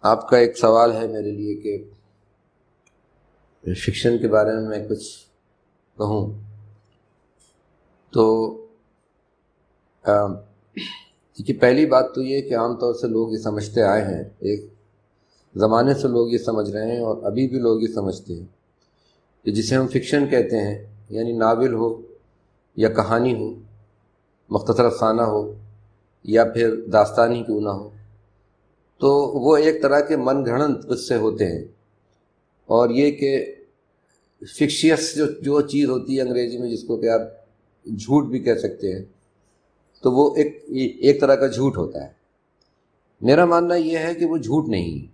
آپ کا ایک سوال ہے میرے لیے کہ فکشن کے بارے میں کچھ کہوں تو کہ پہلی بات تو یہ کہ عام طور سے لوگ یہ سمجھتے آئے ہیں، ایک زمانے سے لوگ یہ سمجھ رہے ہیں اور ابھی بھی لوگ یہ سمجھتے ہیں کہ جسے ہم فکشن کہتے ہیں یعنی ناول ہو یا کہانی ہو، مختصر افسانہ ہو یا پھر داستانی کیوں نہ ہو، تو وہ ایک طرح کے من گھڑنت قصے ہوتے ہیں، اور یہ کہ فکشیس جو چیز ہوتی ہے انگریزی میں جس کو کہ آپ جھوٹ بھی کہہ سکتے ہیں، تو وہ ایک طرح کا جھوٹ ہوتا ہے۔ میرا ماننا یہ ہے کہ وہ جھوٹ نہیں،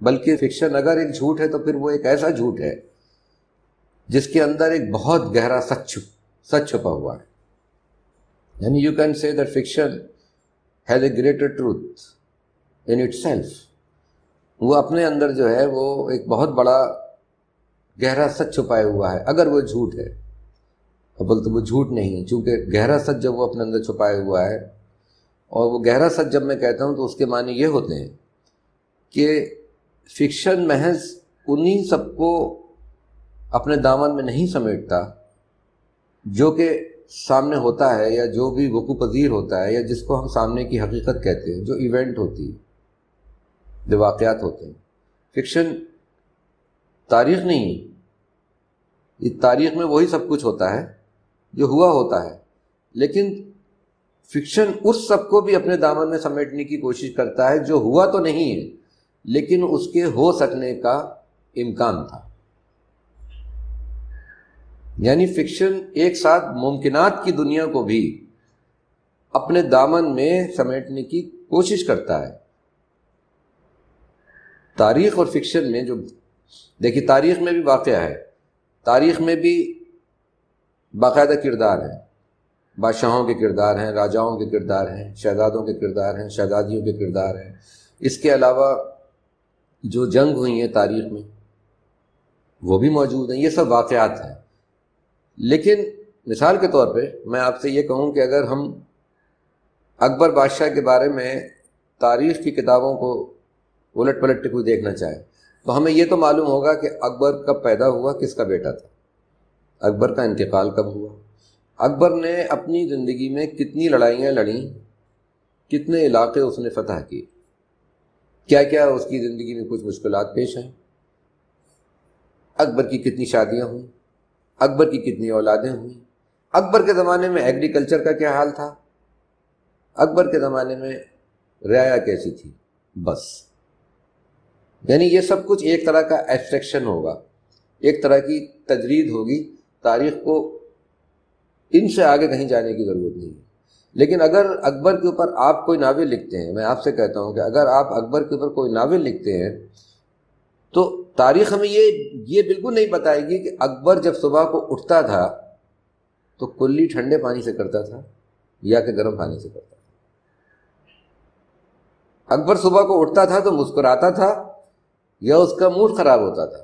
بلکہ فکشن اگر ایک جھوٹ ہے تو پھر وہ ایک ایسا جھوٹ ہے جس کے اندر ایک بہت گہرا سچ چھپا ہوا ہے۔ یعنی you can say that fiction has a greater truth in it self, وہ اپنے اندر جو ہے وہ ایک بہت بڑا گہرا سچ چھپائے ہوا ہے اگر وہ جھوٹ ہے، ابل تو وہ جھوٹ نہیں ہے، چونکہ گہرا سچ جب وہ اپنے اندر چھپائے ہوا ہے، اور وہ گہرا سچ جب میں کہتا ہوں تو اس کے معنی یہ ہوتے ہیں کہ فکشن محض انہی سب کو اپنے دامن میں نہیں سمیٹتا جو کہ سامنے ہوتا ہے یا جو بھی وقوع پذیر ہوتا ہے یا جس کو ہم سامنے کی حقیقت کہتے ہیں، جو ایونٹ ہوتی ہے، جو واقعات ہوتے ہیں۔ فکشن تاریخ نہیں ہے، یہ تاریخ میں وہی سب کچھ ہوتا ہے جو ہوا ہوتا ہے، لیکن فکشن اس سب کو بھی اپنے دامن میں سمیٹنے کی کوشش کرتا ہے جو ہوا تو نہیں ہے لیکن اس کے ہو سکنے کا امکان تھا۔ یعنی فکشن ایک ساتھ ممکنات کی دنیا کو بھی اپنے دامن میں سمیٹنے کی کوشش کرتا ہے۔ تاریخ اور فکشن میں جو دیکھیے، تاریخ میں بھی واقعہ ہے، تاریخ میں بھی باقاعدہ کردار ہیں، بادشاہوں کے کردار ہیں، راجاؤں کے کردار ہیں، شہزادوں کے کردار ہیں، شہزادیوں کے کردار ہیں، اس کے علاوہ جو جنگ ہوئی ہیں تاریخ میں وہ بھی موجود ہیں، یہ سب واقعات ہیں۔ لیکن مثال کے طور پہ میں آپ سے یہ کہوں کہ اگر ہم اکبر بادشاہ کے بارے میں تاریخ کی کتابوں کو الٹ پلٹ کے کوئی دیکھنا چاہے تو ہمیں یہ تو معلوم ہوگا کہ اکبر کب پیدا ہوا، کس کا بیٹا تھا، اکبر کا انتقال کب ہوا، اکبر نے اپنی زندگی میں کتنی لڑائیاں لڑیں، کتنے علاقے اس نے فتح کیے، کیا کیا اس کی زندگی میں کچھ مشکلات پیش آئیں، اکبر کی کتنی شادیاں ہوئیں، اکبر کی کتنی اولادیں ہوئیں، اکبر کے زمانے میں ایگریکلچر کا کیا حال تھا، اکبر کے زمانے میں رعایا کیسی تھی، بس۔ یعنی یہ سب کچھ ایک طرح کا ایبسٹریکشن ہوگا، ایک طرح کی تجرید ہوگی، تاریخ کو ان سے آگے کہیں جانے کی ضرورت نہیں ہے۔ لیکن اگر اکبر کے اوپر آپ کوئی ناول لکھتے ہیں، میں آپ سے کہتا ہوں کہ اگر آپ اکبر کے اوپر کوئی ناول لکھتے ہیں تو تاریخ ہمیں یہ بالکل نہیں بتائے گی کہ اکبر جب صبح کو اٹھتا تھا تو کلی ٹھنڈے پانی سے کرتا تھا یا کہ گرم پانی سے کرتا تھا۔ اکبر صبح کو اٹھتا تھا تو مسکراتا تھا یا اس کا موڈ خراب ہوتا تھا۔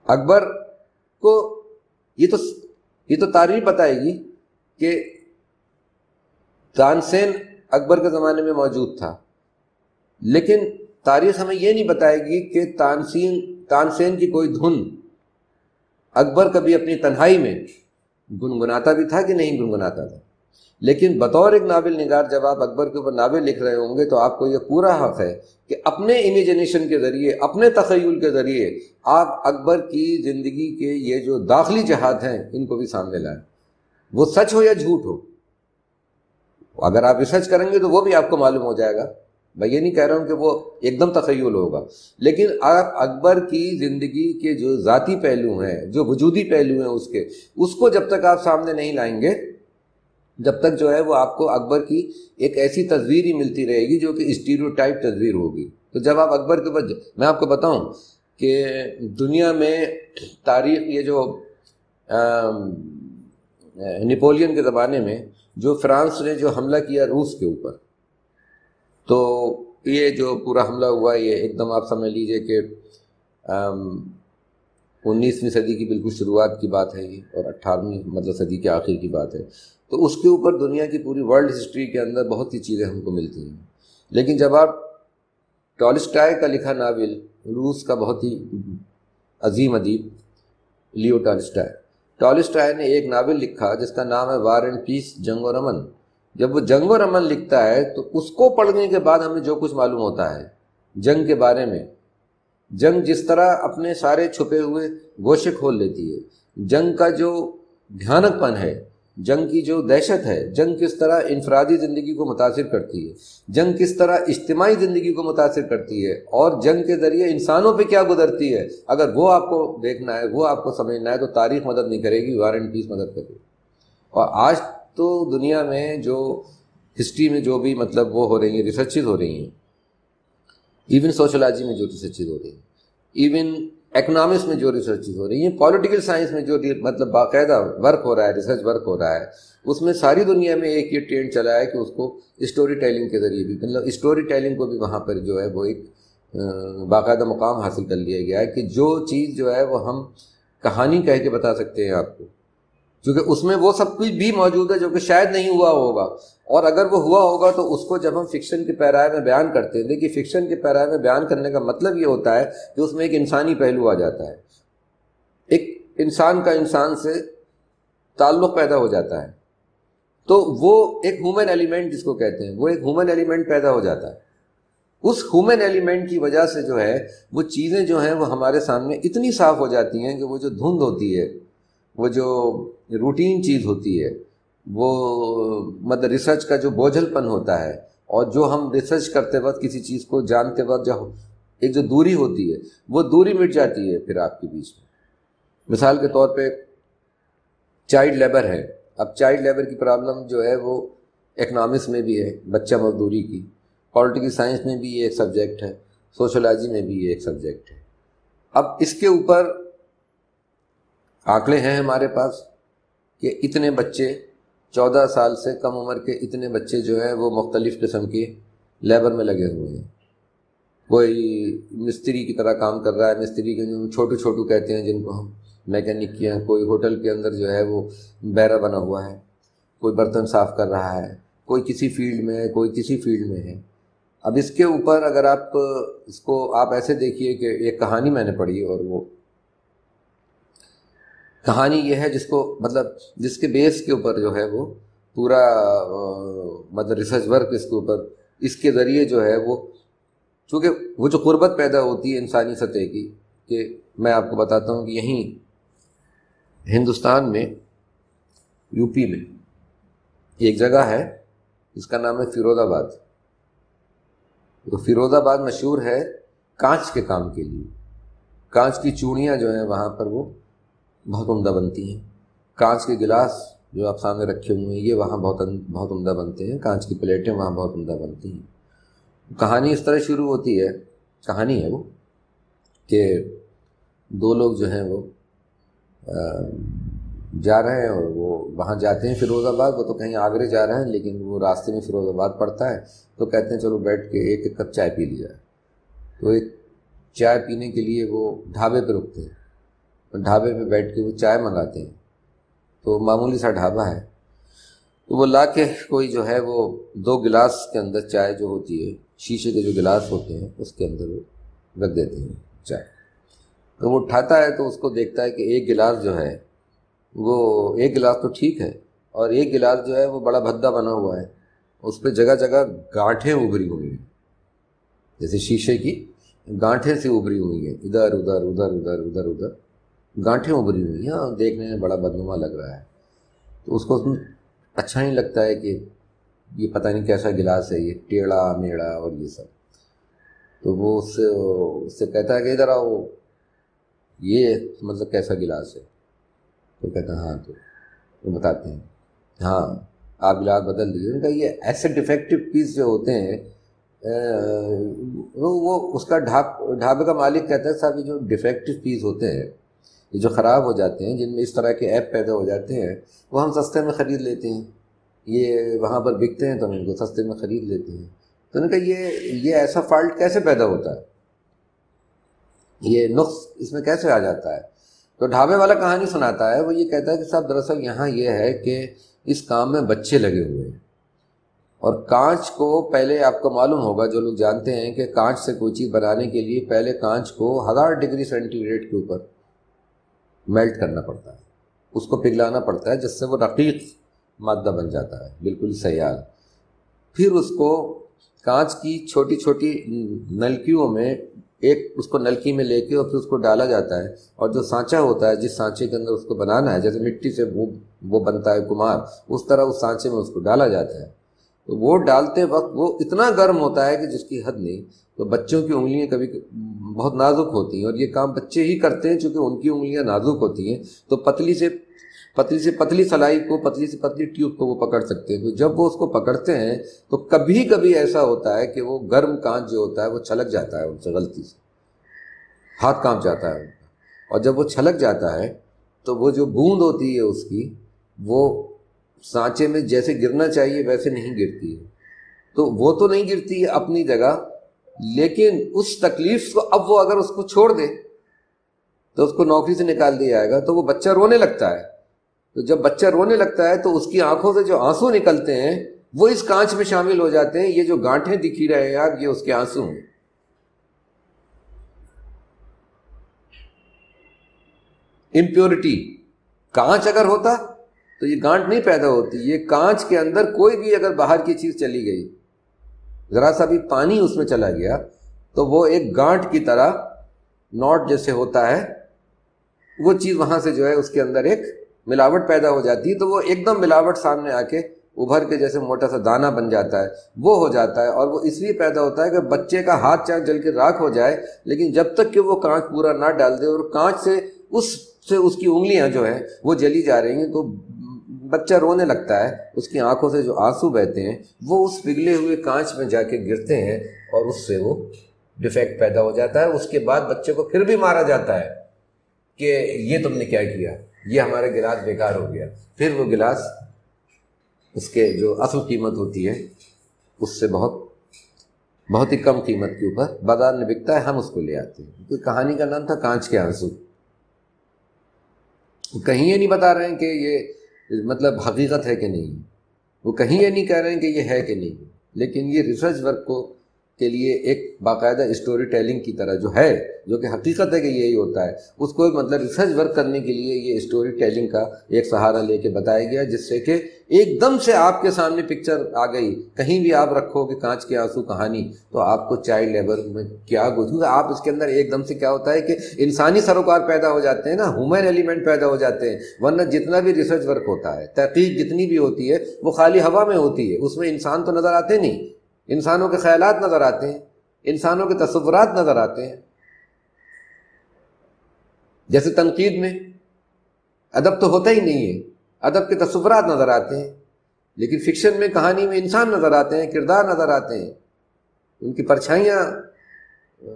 اکبر کو یہ تو تاریخ بتائے گی کہ تانسین اکبر کے زمانے میں موجود تھا، لیکن تاریخ ہمیں یہ نہیں بتائے گی کہ تانسین کی کوئی دھن اکبر کبھی اپنی تنہائی میں گنگناتا بھی تھا کہ نہیں گنگناتا تھا۔ لیکن بطور ایک ناول نگار جب آپ اکبر کے اوپر ناول لکھ رہے ہوں گے تو آپ کو یہ پورا حق ہے کہ اپنے امیجنیشن کے ذریعے، اپنے تخیل کے ذریعے آپ اکبر کی زندگی کے یہ جو داخلی جہاد ہیں ان کو بھی سامنے لائیں، وہ سچ ہو یا جھوٹ ہو۔ اگر آپ ریسرچ کریں گے تو وہ بھی آپ کو معلوم ہو جائے گا۔ میں یہ نہیں کہہ رہا ہوں کہ وہ ایک دم تخیل ہوگا، لیکن آپ اکبر کی زندگی کے جو ذاتی پہلو ہیں، جو وجودی پہلو ہیں اس کو جب تک آپ سامنے نہیں لائیں گے، جب تک جو ہے وہ آپ کو اکبر کی ایک ایسی تصویر ہی ملتی رہے گی جو کہ اسٹیریوٹائپ تصویر ہوگی۔ تو جب آپ اکبر کے اوپر، میں آپ کو بتاؤں کہ دنیا میں تاریخ، یہ جو نیپولین کے زمانے میں جو فرانس نے جو حملہ کیا روس کے اوپر، تو یہ جو پورا حملہ ہوا یہ ایک دم آپ سمجھ لیجئے کہ 19ویں صدی کی بالکل شروعات کی بات ہے یہ، اور 18ویں صدی کے آخر کی بات ہے۔ تو اس کے اوپر دنیا کی پوری ورلڈ ہسٹری کے اندر بہت سی چیزیں ہم کو ملتی ہیں، لیکن جب آپ ٹالسٹائے کا لکھا ناول، روس کا بہت ہی عظیم ادیب لیو ٹالسٹائے نے ایک ناول لکھا جس کا نام ہے وار اینڈ پیس، جنگ اور امن. جب وہ جنگ اور امن لکھتا ہے تو اس کو پڑھنے کے بعد ہمیں جو کچھ معلوم ہوتا ہے جنگ کے بارے میں، جنگ جس طرح اپنے سارے چھپے ہوئے گوشے کھول لیتی ہے، جنگ کا جو بھیانک پن ہے، جنگ کی جو دہشت ہے، جنگ کس طرح انفرادی زندگی کو متاثر کرتی ہے، جنگ کس طرح اجتماعی زندگی کو متاثر کرتی ہے، اور جنگ کے ذریعے انسانوں پہ کیا گزرتی ہے، اگر وہ آپ کو دیکھنا ہے، وہ آپ کو سمجھنا ہے تو تاریخ مدد نہیں کرے گی، وار اینڈ پیس مدد کرے گی. اور آج تو دنیا میں جو ہسٹری میں جو بھی مطلب وہ ہو رہی ہیں، ریسرچز ہو رہی ہیں، ایون سوشولوجی میں جو ریسرچز ہو رہی ہیں، ایون اکنامکس میں جو ریسرچز ہو رہی ہیں، پولیٹیکل سائنس میں جو مطلب باقاعدہ ورک ہو رہا ہے، ریسرچ ورک ہو رہا ہے، اس میں ساری دنیا میں ایک یہ ٹرینڈ چلا ہے کہ اس کو اسٹوری ٹیلنگ کے ذریعے بھی، مطلب اسٹوری ٹیلنگ کو بھی وہاں پر جو ہے وہ ایک باقاعدہ مقام حاصل کر لیا گیا ہے کہ جو چیز جو ہے وہ ہم کہانی کہہ کے بتا سکتے ہیں آپ کو، کیونکہ اس میں وہ سب کچھ بھی موجود ہے جو کہ شاید نہیں ہوا ہوگا، اور اگر وہ ہوا ہوگا تو اس کو جب ہم فکشن کے پیرائے میں بیان کرتے ہیں، دیکھیے فکشن کے پیرائے میں بیان کرنے کا مطلب یہ ہوتا ہے کہ اس میں ایک انسانی پہلو آ جاتا ہے، ایک انسان کا انسان سے تعلق پیدا ہو جاتا ہے، تو وہ ایک ہیومن ایلیمنٹ جس کو کہتے ہیں، وہ ایک ہیومن ایلیمنٹ پیدا ہو جاتا ہے. اس ہیومن ایلیمنٹ کی وجہ سے جو ہے وہ چیزیں جو ہیں وہ ہمارے سامنے اتنی صاف ہو جاتی ہیں کہ وہ جو دھند ہوتی ہے، وہ جو روٹین چیز ہوتی ہے، وہ مطلب ریسرچ کا جو بوجھل پن ہوتا ہے، اور جو ہم ریسرچ کرتے وقت کسی چیز کو جانتے وقت جو ایک جو دوری ہوتی ہے، وہ دوری مٹ جاتی ہے پھر آپ کے بیچ میں. مثال کے طور پہ چائلڈ لیبر ہے. اب چائلڈ لیبر کی پرابلم جو ہے وہ اکنامکس میں بھی ہے، بچہ مزدوری کی، پولیٹیکل سائنس میں بھی یہ ایک سبجیکٹ ہے، سوشولوجی میں بھی یہ ایک سبجیکٹ ہے. اب اس کے اوپر آنکڑے ہیں ہمارے پاس کہ اتنے بچے 14 سال سے کم عمر کے اتنے بچے جو ہیں وہ مختلف قسم کے لیبر میں لگے ہوئے ہیں. کوئی مستری کی طرح کام کر رہا ہے، مستری کے جو چھوٹو چھوٹو کہتے ہیں جن کو ہم، میکینک کیا، کوئی ہوٹل کے اندر جو ہے وہ بیرا بنا ہوا ہے، کوئی برتن صاف کر رہا ہے، کوئی کسی فیلڈ میں ہے، کوئی کسی فیلڈ میں ہے. اب اس کے اوپر اگر آپ اس کو آپ ایسے دیکھیے کہ ایک کہانی میں نے پڑھی، اور وہ کہانی یہ ہے جس کو مطلب جس کے بیس کے اوپر جو ہے وہ پورا مطلب ریسرچ ورک اس کے اوپر، اس کے ذریعے جو ہے وہ، چونکہ وہ جو قربت پیدا ہوتی ہے انسانی سطح کی، کہ میں آپ کو بتاتا ہوں کہ یہیں ہندوستان میں یو پی میں ایک جگہ ہے جس کا نام ہے فیروز آباد. تو فیروز آباد مشہور ہے کانچ کے کام کے لیے. کانچ کی چوڑیاں جو ہیں وہاں پر وہ بہت عمدہ بنتی ہیں. کانچ کے گلاس جو آپ سامنے رکھے ہوئے ہیں یہ وہاں بہت عمدہ بنتے ہیں. کانچ کی پلیٹیں وہاں بہت عمدہ بنتی ہیں. کہانی اس طرح شروع ہوتی ہے، کہانی ہے وہ کہ دو لوگ جو ہیں وہ جا رہے ہیں، اور وہ وہاں جاتے ہیں فیروز آباد. وہ تو کہیں آگرے جا رہے ہیں لیکن وہ راستے میں فیروز آباد پڑتا ہے، تو کہتے ہیں چلو بیٹھ کے ایک کپ چائے پی لی جائے. تو ایک چائے پینے کے لیے وہ ڈھابے پہ رکتے ہیں، ڈھابے پہ بیٹھ کے وہ چائے منگاتے ہیں. تو معمولی سا ڈھابا ہے، تو وہ لا کے کوئی جو ہے وہ 2 گلاس کے اندر چائے جو ہوتی ہے، شیشے کے جو گلاس ہوتے ہیں اس کے اندر وہ رکھ دیتے ہیں چائے. تو وہ اٹھاتا ہے تو اس کو دیکھتا ہے کہ ایک گلاس جو ہے وہ، ایک گلاس تو ٹھیک ہے، اور ایک گلاس جو ہے وہ بڑا بھدا بنا ہوا ہے، اس پہ جگہ جگہ گانٹھیں ابھری ہوئی ہیں، جیسے شیشے کی گانٹھیں سے ابھری ہوئی ہیں، ادھر ادھر ادھر ادھر ادھر ادھر گانٹھیں ابھری ہوئی ہیں، اور دیکھنے میں بڑا بدنما لگ رہا ہے. تو اس کو اچھا نہیں لگتا ہے کہ یہ پتہ نہیں کیسا گلاس ہے، یہ ٹیڑھا میڑھا اور یہ سب. تو وہ اس سے کہتا ہے کہ ادھر آؤ، یہ مطلب کیسا گلاس ہے؟ تو کہتا ہے ہاں. تو وہ بتاتے ہیں ہاں آپ گلاس بدل دیجیے. ان کا یہ ایسے ڈیفیکٹو پیس جو ہوتے ہیں، وہ اس کا ڈھابے کا مالک کہتا ہے صاحب یہ جو ڈیفیکٹو پیس ہوتے ہیں، یہ جو خراب ہو جاتے ہیں، جن میں اس طرح کے ایپ پیدا ہو جاتے ہیں، وہ ہم سستے میں خرید لیتے ہیں. یہ وہاں پر بکتے ہیں تو ہم ان کو سستے میں خرید لیتے ہیں. تو نے کہا یہ ایسا فالٹ کیسے پیدا ہوتا ہے، یہ نقص اس میں کیسے آ جاتا ہے؟ تو ڈھابے والا کہانی سناتا ہے. وہ یہ کہتا ہے کہ صاحب دراصل یہاں یہ ہے کہ اس کام میں بچے لگے ہوئے ہیں، اور کانچ کو پہلے آپ کو معلوم ہوگا، جو لوگ جانتے ہیں کہ کانچ سے کوئی چیز بنانے کے لیے پہلے کانچ کو 1000 ڈگری سینٹی گریڈ کے اوپر میلٹ کرنا پڑتا ہے، اس کو پگھلانا پڑتا ہے، جس سے وہ رقیق مادہ بن جاتا ہے، بالکل سیال۔ پھر اس کو کانچ کی چھوٹی چھوٹی نلکیوں میں اس کو نلکی میں لے کے اور پھر اس کو ڈالا جاتا ہے، اور جو سانچہ ہوتا ہے، جس سانچے کے اندر اس کو بنانا ہے، جیسے مٹی سے وہ بنتا ہے کمہار، اس طرح اس سانچے میں اس کو ڈالا جاتا ہے۔ تو وہ ڈالتے وقت وہ اتنا گرم ہوتا ہے کہ جس کی حد نہیں۔ تو بچوں کی انگلیاں کبھی بہت نازک ہوتی ہیں، اور یہ کام بچے ہی کرتے ہیں چونکہ ان کی انگلیاں نازک ہوتی ہیں، تو پتلی سے پتلی سلائی کو، پتلی سے پتلی ٹیوب کو وہ پکڑ سکتے ہیں۔ تو جب وہ اس کو پکڑتے ہیں تو کبھی کبھی ایسا ہوتا ہے کہ وہ گرم کانچ جو ہوتا ہے وہ چھلک جاتا ہے ان سے، غلطی سے ہاتھ کانپ جاتا ہے ان کا، اور جب وہ چھلک جاتا ہے تو وہ جو بوند ہوتی ہے اس کی، وہ سانچے میں جیسے گرنا چاہیے ویسے نہیں گرتی ہے۔ تو وہ تو نہیں گرتی ہے اپنی جگہ، لیکن اس تکلیف کو اب وہ اگر اس کو چھوڑ دے تو اس کو نوکری سے نکال دیا جائے گا، تو وہ بچہ رونے لگتا ہے۔ تو جب بچہ رونے لگتا ہے تو اس کی آنکھوں سے جو آنسو نکلتے ہیں وہ اس کانچ میں شامل ہو جاتے ہیں۔ یہ جو گانٹھیں دکھی رہے ہیں آپ، یہ اس کے آنسو ہیں۔ امپیورٹی، کانچ اگر ہوتا تو یہ گانٹھ نہیں پیدا ہوتی۔ یہ کانچ کے اندر کوئی بھی اگر باہر کی چیز چلی گئی، ذرا سا بھی پانی اس میں چلا گیا، تو وہ ایک گانٹھ کی طرح نوٹ جیسے ہوتا ہے، وہ چیز وہاں سے جو ہے اس کے اندر ایک ملاوٹ پیدا ہو جاتی ہے، تو وہ ایک دم ملاوٹ سامنے آ کے ابھر کے جیسے موٹا سا دانہ بن جاتا ہے، وہ ہو جاتا ہے۔ اور وہ اس لیے پیدا ہوتا ہے کہ بچے کا ہاتھ چاہے جل کے راکھ ہو جائے، لیکن جب تک کہ وہ کانچ پورا نہ ڈال دے، اور کانچ سے اس کی انگلیاں جو ہیں وہ جلی جا رہی ہیں، تو بچہ رونے لگتا ہے۔ اس کی آنکھوں سے جو آنسو بہتے ہیں وہ اس پگھلے ہوئے کانچ میں جا کے گرتے ہیں، اور اس سے وہ ڈیفیکٹ پیدا ہو جاتا ہے۔ اس کے بعد بچے کو پھر بھی مارا جاتا ہے کہ یہ تم نے کیا کیا، یہ ہمارا گلاس بیکار ہو گیا۔ پھر وہ گلاس اس کے جو اصل قیمت ہوتی ہے اس سے بہت ہی کم قیمت کے اوپر بازار میں بکتا ہے، ہم اس کو لے آتے ہیں۔ کوئی کہانی کا نام تھا کانچ کے آنسو۔ کہیں یہ نہیں بتا رہے ہیں کہ یہ مطلب حقیقت ہے کہ نہیں، وہ کہیں یہ نہیں کہہ رہے ہیں کہ یہ ہے کہ نہیں، لیکن یہ ریسرچ ورک کے لیے ایک باقاعدہ اسٹوری ٹیلنگ کی طرح جو ہے، جو کہ حقیقت ہے کہ یہی ہوتا ہے، اس کو مطلب ریسرچ ورک کرنے کے لیے یہ اسٹوری ٹیلنگ کا ایک سہارا لے کے بتایا گیا، جس سے کہ ایک دم سے آپ کے سامنے پکچر آ گئی۔ کہیں بھی آپ رکھو کہ کانچ کے آنسو کہانی، تو آپ کو چائلڈ لیبر میں کیا گزرے، آپ اس کے اندر ایک دم سے کیا ہوتا ہے کہ انسانی سروکار پیدا ہو جاتے ہیں نا، ہیومن ایلیمنٹ پیدا ہو جاتے ہیں۔ ورنہ جتنا بھی ریسرچ ورک ہوتا ہے، تحقیق جتنی بھی ہوتی ہے، وہ خالی ہوا میں ہوتی ہے، اس میں انسان تو نظر آتے نہیں، انسانوں کے خیالات نظر آتے ہیں، انسانوں کے تصورات نظر آتے ہیں۔ جیسے تنقید میں ادب تو ہوتا ہی نہیں ہے، ادب کے تصورات نظر آتے ہیں، لیکن فکشن میں، کہانی میں انسان نظر آتے ہیں، کردار نظر آتے ہیں، ان کی پرچھائیاں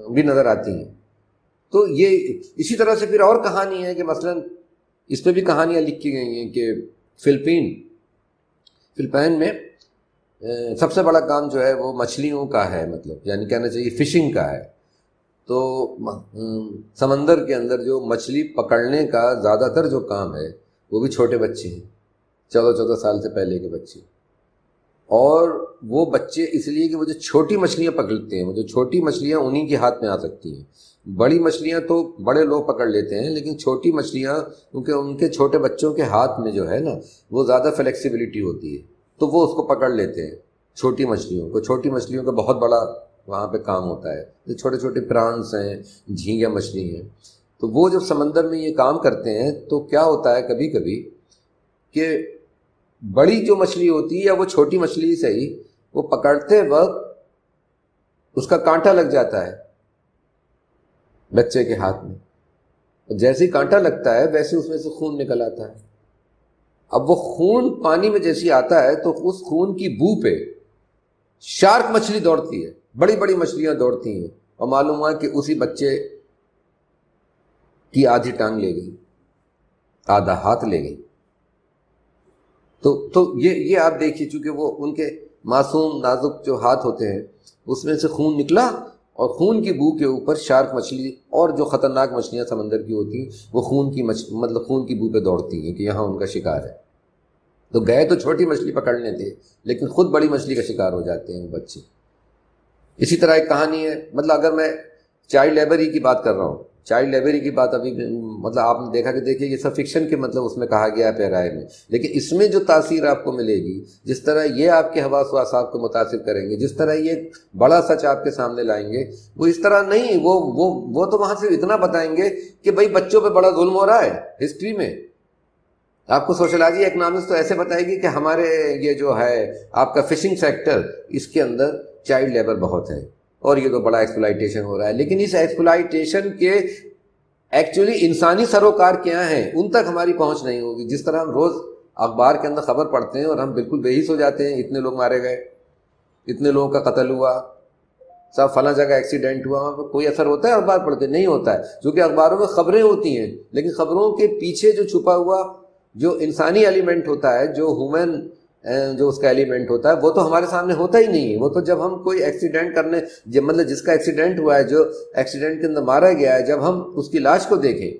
بھی نظر آتی ہیں۔ تو یہ اسی طرح سے پھر اور کہانی ہے کہ مثلا اس پہ بھی کہانیاں لکھی گئی ہیں کہ فلپائن میں سب سے بڑا کام جو ہے وہ مچھلیوں کا ہے، مطلب یعنی کہنا چاہیے فشنگ کا ہے۔ تو سمندر کے اندر جو مچھلی پکڑنے کا زیادہ تر جو کام ہے وہ بھی چھوٹے بچے ہیں، 14 سال سے پہلے کے بچے، اور وہ بچے اس لیے کہ وہ جو چھوٹی مچھلیاں پکڑتے ہیں، وہ جو چھوٹی مچھلیاں انہی کے ہاتھ میں آ سکتی ہیں۔ بڑی مچھلیاں تو بڑے لوگ پکڑ لیتے ہیں، لیکن چھوٹی مچھلیاں کیونکہ ان کے چھوٹے بچوں کے ہاتھ میں جو ہے نا وہ زیادہ فلیکسیبلٹی ہوتی ہے، تو وہ اس کو پکڑ لیتے ہیں، چھوٹی مچھلیوں کو۔ چھوٹی مچھلیوں کا بہت بڑا وہاں پہ کام ہوتا ہے، جو چھوٹے چھوٹے پرانس ہیں، جھینگا مچھلی ہیں، تو وہ جب سمندر میں یہ کام کرتے ہیں تو کیا ہوتا ہے کبھی کبھی کہ بڑی جو مچھلی ہوتی ہے یا وہ چھوٹی مچھلی سے ہی وہ پکڑتے وقت اس کا کانٹا لگ جاتا ہے بچے کے ہاتھ میں، جیسے ہی کانٹا لگتا ہے ویسے اس میں سے خون نکل آتا ہے۔ اب وہ خون پانی میں جیسی آتا ہے تو اس خون کی بو پہ شارک مچھلی دوڑتی ہے، بڑی بڑی مچھلیاں دوڑتی ہیں، اور معلوم ہوا کہ اسی بچے کی آدھی ٹانگ لے گئی، آدھا ہاتھ لے گئی۔ تو یہ آپ دیکھیے، چونکہ وہ ان کے معصوم نازک جو ہاتھ ہوتے ہیں اس میں سے خون نکلا، اور خون کی بو کے اوپر شارک مچھلی اور جو خطرناک مچھلیاں سمندر کی ہوتی ہیں وہ خون کی مطلب خون کی بو پہ دوڑتی ہیں کہ یہاں ان کا شکار ہے۔ تو گئے تو چھوٹی مچھلی پکڑنے تھے، لیکن خود بڑی مچھلی کا شکار ہو جاتے ہیں وہ بچے۔ اسی طرح ایک کہانی ہے، مطلب اگر میں چائلڈ لیبری کی بات کر رہا ہوں، چائلڈ لیبری کی بات ابھی مطلب آپ نے دیکھا کہ دیکھیے یہ سب فکشن کے مطلب اس میں کہا گیا ہے پیرائے میں، لیکن اس میں جو تاثیر آپ کو ملے گی، جس طرح یہ آپ کے حواس و اعصاب کو متاثر کریں گے، جس طرح یہ بڑا سچ آپ کے سامنے لائیں گے، وہ اس طرح نہیں، وہ تو وہاں سے اتنا بتائیں گے کہ بھائی بچوں پہ بڑا ظلم ہو رہا ہے ہسٹری میں۔ آپ کو سوشلوجی اکنامکس تو ایسے بتائے گی کہ ہمارے یہ جو ہے آپ کا فشنگ سیکٹر، اس کے اندر چائلڈ لیبر بہت ہے اور یہ تو بڑا ایکسپلائٹیشن ہو رہا ہے، لیکن اس ایکسپلائٹیشن کے ایکچولی انسانی سروکار کیا ہیں ان تک ہماری پہنچ نہیں ہوگی۔ جس طرح ہم روز اخبار کے اندر خبر پڑھتے ہیں اور ہم بالکل بے حس ہو جاتے ہیں، اتنے لوگ مارے گئے، اتنے لوگوں کا قتل ہوا، صاحب فلاں جگہ ایکسیڈنٹ ہوا، وہاں پہ کوئی اثر ہوتا ہے اخبار پڑھ کے؟ نہیں ہوتا ہے، کیونکہ اخباروں میں خبریں ہوتی ہیں، لیکن خبروں کے پیچھے جو چھپا ہوا جو انسانی ایلیمنٹ ہوتا ہے، جو ہیومن جو اس کا ایلیمنٹ ہوتا ہے، وہ تو ہمارے سامنے ہوتا ہی نہیں ہے۔ وہ تو جب ہم کوئی ایکسیڈنٹ کرنے مطلب جس کا ایکسیڈنٹ ہوا ہے، جو ایکسیڈنٹ کے اندر مارا گیا ہے، جب ہم اس کی لاش کو دیکھیں،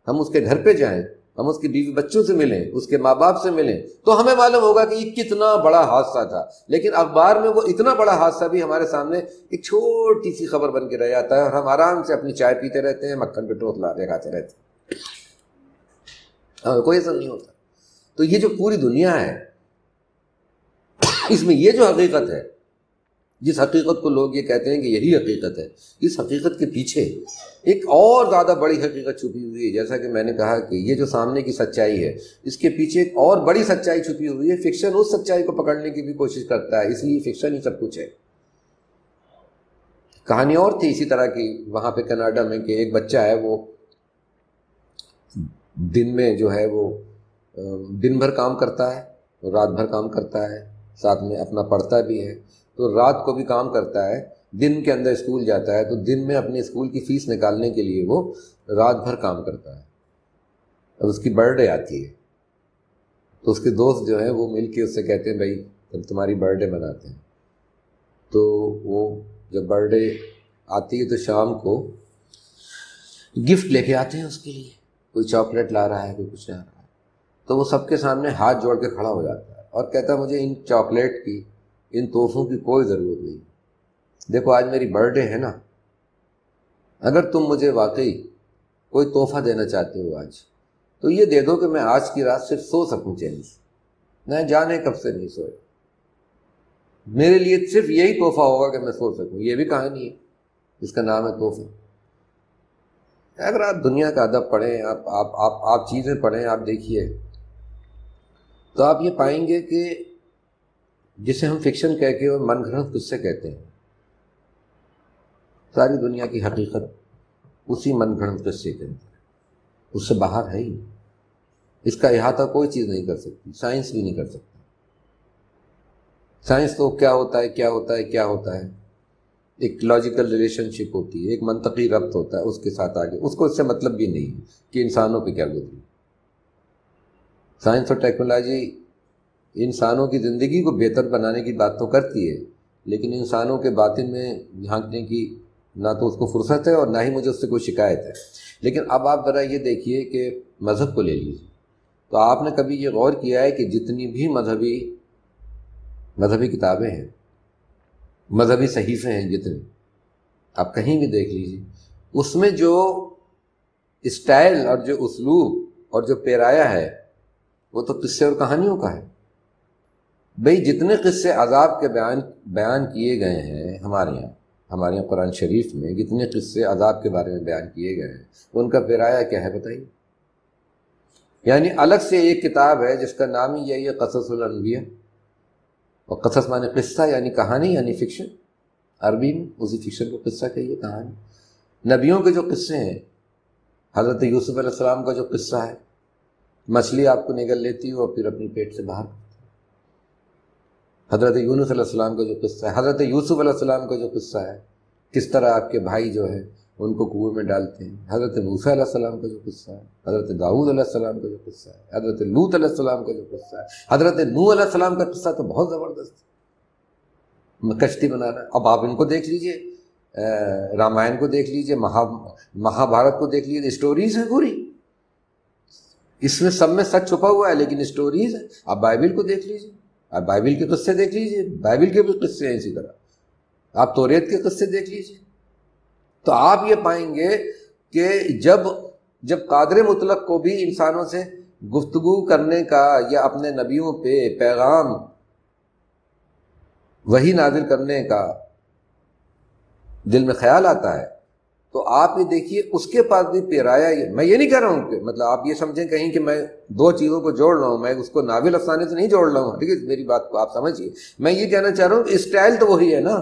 ہم اس کے گھر پہ جائیں، ہم اس کی بیوی بچوں سے ملیں، اس کے ماں باپ سے ملیں، تو ہمیں معلوم ہوگا کہ یہ کتنا بڑا حادثہ تھا۔ لیکن اخبار میں وہ اتنا بڑا حادثہ بھی ہمارے سامنے ایک چھوٹی سی خبر بن کے رہ جاتا ہے، اور ہم آرام سے اپنی چائے پیتے رہتے ہیں، مکھن پہ ٹوس لاتے کھاتے رہتے ہیں، کوئی اثر نہیں ہوتا۔ تو یہ جو پوری دنیا ہے، اس میں یہ جو حقیقت ہے، جس حقیقت کو لوگ یہ کہتے ہیں کہ یہی حقیقت ہے، اس حقیقت کے پیچھے ایک اور زیادہ بڑی حقیقت چھپی ہوئی ہے۔ جیسا کہ میں نے کہا کہ یہ جو سامنے کی سچائی ہے، اس کے پیچھے ایک اور بڑی سچائی چھپی ہوئی ہے۔ فکشن اس سچائی کو پکڑنے کی بھی کوشش کرتا ہے، اس لیے فکشن ہی سب کچھ ہے۔ کہانی اور تھی اسی طرح کی وہاں پہ کینیڈا میں کہ ایک بچہ ہے، وہ دن میں جو ہے وہ دن بھر کام کرتا ہے، رات بھر کام کرتا ہے، ساتھ میں اپنا پڑھتا بھی ہے، تو رات کو بھی کام کرتا ہے، دن کے اندر اسکول جاتا ہے، تو دن میں اپنے اسکول کی فیس نکالنے کے لیے وہ رات بھر کام کرتا ہے۔ اب اس کی برتھ ڈے آتی ہے تو اس کے دوست جو ہیں وہ مل کے اس سے کہتے ہیں بھائی ہم تمہاری برتھ ڈے مناتے ہیں۔ تو وہ جب برتھ ڈے آتی ہے تو شام کو گفٹ لے کے آتے ہیں اس کے لیے، کوئی چاکلیٹ لا رہا ہے، کوئی کچھ لا رہا ہے، تو وہ سب کے سامنے ہاتھ جوڑ کے کھڑا ہو جاتا ہے اور کہتا ہے مجھے ان چاکلیٹ کی، ان تحفوں کی کوئی ضرورت نہیں، دیکھو آج میری برتھ ڈے ہے نا، اگر تم مجھے واقعی کوئی تحفہ دینا چاہتے ہو آج، تو یہ دے دو کہ میں آج کی رات صرف سو سکوں چین سے، میں جانے کب سے نہیں سوئے، میرے لیے صرف یہی تحفہ ہوگا کہ میں سو سکوں۔ یہ بھی کہانی ہے، اس کا نام ہے تحفہ۔ اگر آپ دنیا کا ادب پڑھیں، آپ چیزیں پڑھیں، آپ دیکھیے تو آپ یہ پائیں گے کہ جسے ہم فکشن کہہ کے اور من گھڑت قصے کہتے ہیں، ساری دنیا کی حقیقت اسی من گھڑت قصے کے اندر، اس سے باہر ہے ہی، اس کا احاطہ کوئی چیز نہیں کر سکتی، سائنس بھی نہیں کر سکتی۔ سائنس تو کیا ہوتا ہے کیا ہوتا ہے کیا ہوتا ہے، ایک لاجیکل ریلیشن شپ ہوتی ہے، ایک منطقی ربط ہوتا ہے اس کے ساتھ، آگے اس کو اس سے مطلب بھی نہیں کہ انسانوں پہ کیا گزری۔ سائنس اور ٹیکنالوجی انسانوں کی زندگی کو بہتر بنانے کی بات تو کرتی ہے، لیکن انسانوں کے باطن میں جھانکنے کی نہ تو اس کو فرصت ہے اور نہ ہی مجھے اس سے کوئی شکایت ہے۔ لیکن اب آپ ذرا یہ دیکھیے کہ مذہب کو لے لیجیے، تو آپ نے کبھی یہ غور کیا ہے کہ جتنی بھی مذہبی کتابیں ہیں، مذہبی صحیفے ہیں، جتنے آپ کہیں بھی دیکھ لیجیے، اس میں جو اسٹائل اور جو اسلوب اور جو پیرایا ہے وہ تو قصے اور کہانیوں کا ہے۔ بھئی جتنے قصے عذاب کے بیان کیے گئے ہیں ہمارے یہاں قرآن شریف میں، جتنے قصے عذاب کے بارے میں بیان کیے گئے ہیں، ان کا پیرایا کیا ہے بتائیے؟ یعنی الگ سے ایک کتاب ہے جس کا نام ہی یہی ہے قصص الانبیاء، اور قصص معنی قصہ یعنی کہانی، یعنی فکشن، عربی میں اسی فکشن کو قصہ کہیے، کہانی۔ نبیوں کے جو قصے ہیں، حضرت یوسف علیہ السلام کا جو قصہ ہے، مچھلی آپ کو نگل لیتی ہے اور پھر اپنی پیٹ سے باہر، حضرت یونس علیہ السلام کا جو قصہ ہے، حضرت یوسف علیہ السلام کا جو قصہ ہے، کس طرح آپ کے بھائی جو ہے ان کو کنویں میں ڈالتے ہیں، حضرت موسیٰ علیہ السلام کا جو قصہ ہے، حضرت داؤد علیہ السلام کا جو قصہ ہے، حضرت لوط علیہ السلام کا جو قصہ ہے، حضرت نوح علیہ السلام کا قصہ تو بہت زبردست ہے، کشتی بنانا۔ اب آپ ان کو دیکھ لیجئے، رامائن کو دیکھ لیجئے، مہا بھارت کو دیکھ لیجئے، اسٹوریز ہیں پوری، اس میں سب میں سچ چھپا ہوا ہے، لیکن اسٹوریز ہیں. آپ بائبل کو دیکھ لیجیے، آپ بائبل کے قصے دیکھ لیجیے، بائبل کے بھی قصے ہیں اسی طرح. آپ توریت کے قصے دیکھ لیجیے تو آپ یہ پائیں گے کہ جب قادر مطلق کو بھی انسانوں سے گفتگو کرنے کا یا اپنے نبیوں پہ پیغام وحی نازل کرنے کا دل میں خیال آتا ہے تو آپ یہ دیکھیے اس کے پاس بھی پیرایا. میں یہ نہیں کہہ رہا ہوں کہ مطلب آپ یہ سمجھیں کہیں کہ میں دو چیزوں کو جوڑ رہا ہوں، میں اس کو ناول افسانے سے نہیں جوڑ رہا ہوں. ٹھیک ہے، میری بات کو آپ سمجھیے. میں یہ کہنا چاہ رہا ہوں کہ اسٹائل تو وہی ہے نا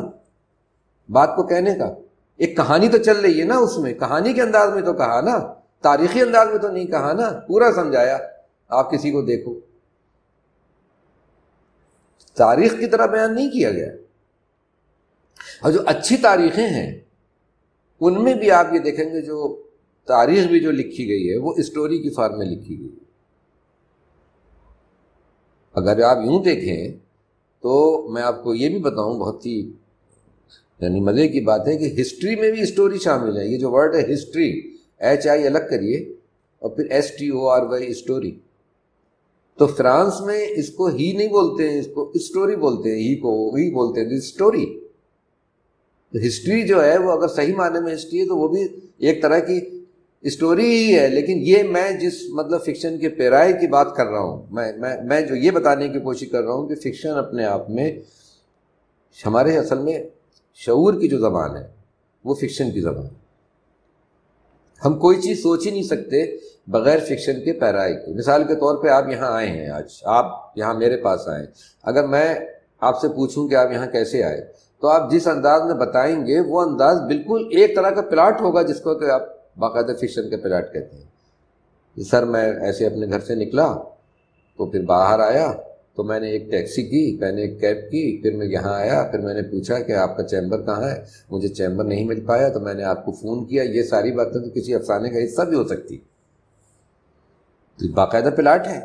بات کو کہنے کا. ایک کہانی تو چل رہی ہے نا، اس میں کہانی کے انداز میں تو کہا نا، تاریخی انداز میں تو نہیں کہا نا، پورا سمجھایا. آپ کسی کو دیکھو، تاریخ کی طرح بیان نہیں کیا گیا. اور جو اچھی تاریخیں ہیں ان میں بھی آپ یہ دیکھیں گے جو تاریخ بھی جو لکھی گئی ہے وہ اسٹوری کی فارم میں لکھی گئی ہے. اگر آپ یوں دیکھیں تو میں آپ کو یہ بھی بتاؤں، بہت ہی یعنی مزے کی بات ہے کہ ہسٹری میں بھی اسٹوری شامل ہے. یہ جو ورڈ ہے ہسٹری، HI الگ کریے اور پھر STORY اسٹوری. تو فرانس میں اس کو ہی نہیں بولتے ہیں، اس کو اسٹوری بولتے ہیں. ہی بولتے ہیں اسٹوری. ہسٹری جو ہے وہ اگر صحیح معنی میں ہسٹری ہے تو وہ بھی ایک طرح کی اسٹوری ہی ہے. لیکن یہ میں جس مطلب فکشن کے پیرائے کی بات کر رہا ہوں، میں جو یہ بتانے کی کوشش کر رہا ہوں کہ فکشن اپنے آپ میں ہمارے اصل میں شعور کی جو زبان ہے وہ فکشن کی زبان ہے. ہم کوئی چیز سوچ ہی نہیں سکتے بغیر فکشن کے پیرائے کی. مثال کے طور پہ آپ یہاں آئے ہیں، آج آپ یہاں میرے پاس آئے، اگر میں آپ سے پوچھوں کہ آپ یہاں کیسے آئے تو آپ جس انداز میں بتائیں گے وہ انداز بالکل ایک طرح کا پلاٹ ہوگا جس کو کہ آپ باقاعدہ فکشن کے پلاٹ کہتے ہیں. سر میں ایسے اپنے گھر سے نکلا تو پھر باہر آیا تو میں نے ایک ٹیکسی کی، میں نے ایک کیب کی، پھر میں یہاں آیا، پھر میں نے پوچھا کہ آپ کا چیمبر کہاں ہے، مجھے چیمبر نہیں مل پایا تو میں نے آپ کو فون کیا. یہ ساری باتیں تو کسی افسانے کا حصہ بھی ہو سکتی. تو باقاعدہ پلاٹ ہے.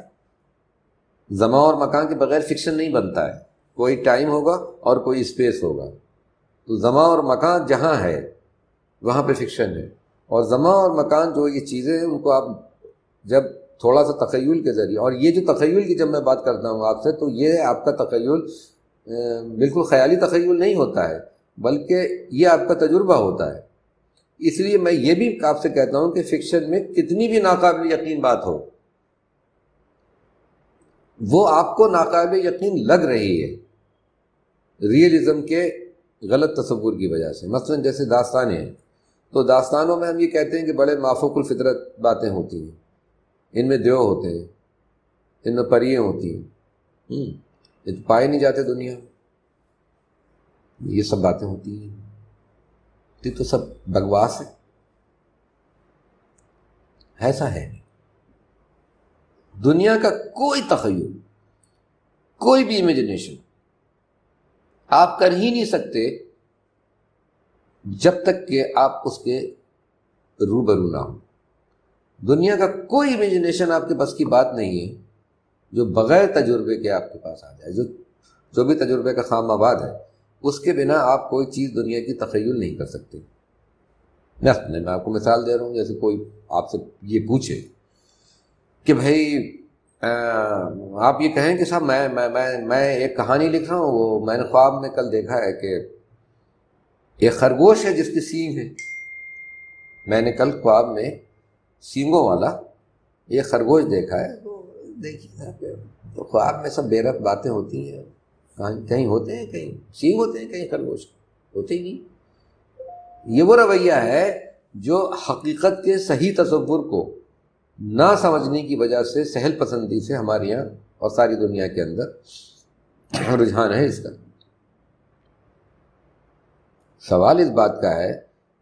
زمان اور مکان کے بغیر فکشن نہیں بنتا ہے. کوئی ٹائم ہوگا اور کوئی اسپیس ہوگا. تو زمان اور مکان جہاں ہے وہاں پہ فکشن ہے. اور زمان اور مکان جو یہ چیزیں ہیں ان کو آپ جب تھوڑا سا تخیل کے ذریعے، اور یہ جو تخیل کی جب میں بات کرتا ہوں آپ سے تو یہ آپ کا تخیل بالکل خیالی تخیل نہیں ہوتا ہے بلکہ یہ آپ کا تجربہ ہوتا ہے. اس لیے میں یہ بھی آپ سے کہتا ہوں کہ فکشن میں کتنی بھی ناقابل یقین بات ہو وہ آپ کو ناقابل یقین لگ رہی ہے ریئلزم کے غلط تصور کی وجہ سے. مثلا جیسے داستانیں ہیں تو داستانوں میں ہم یہ کہتے ہیں کہ بڑے مافوق الفطرت باتیں ہوتی ہیں، ان میں دیو ہوتے ہیں، ان میں پریاں ہوتی ہیں، یہ پائے نہیں جاتے دنیا میں، یہ سب باتیں ہوتی ہیں. یہ تو سب بکواس ہے، ایسا ہے نہیں. دنیا کا کوئی تخیل، کوئی بھی امیجنیشن آپ کر ہی نہیں سکتے جب تک کہ آپ اس کے روبرو نہ ہوں. دنیا کا کوئی امیجنیشن آپ کے بس کی بات نہیں ہے جو بغیر تجربے کے آپ کے پاس آ جائے. جو بھی تجربے کا خام آباد ہے اس کے بنا آپ کوئی چیز دنیا کی تخیل نہیں کر سکتے. میں آپ کو مثال دے رہا ہوں، جیسے کوئی آپ سے یہ پوچھے کہ بھائی آپ یہ کہیں کہ صاحب میں ایک کہانی لکھ رہا ہوں، وہ میں نے خواب میں کل دیکھا ہے کہ ایک خرگوش ہے جس کی سینگ ہے. میں نے کل خواب میں سینگوں والا ایک خرگوش دیکھا ہے. تو دیکھیے تو خواب میں سب بے ربط باتیں ہوتی ہیں، کہیں ہوتے ہیں، کہیں سینگ ہوتے ہیں، کہیں خرگوش ہوتے ہی نہیں. یہ وہ رویہ ہے جو حقیقت کے صحیح تصور کو نہ سمجھنے کی وجہ سے سہل پسندی سے ہمارے یہاں اور ساری دنیا کے اندر رجحان ہے اس کا. سوال اس بات کا ہے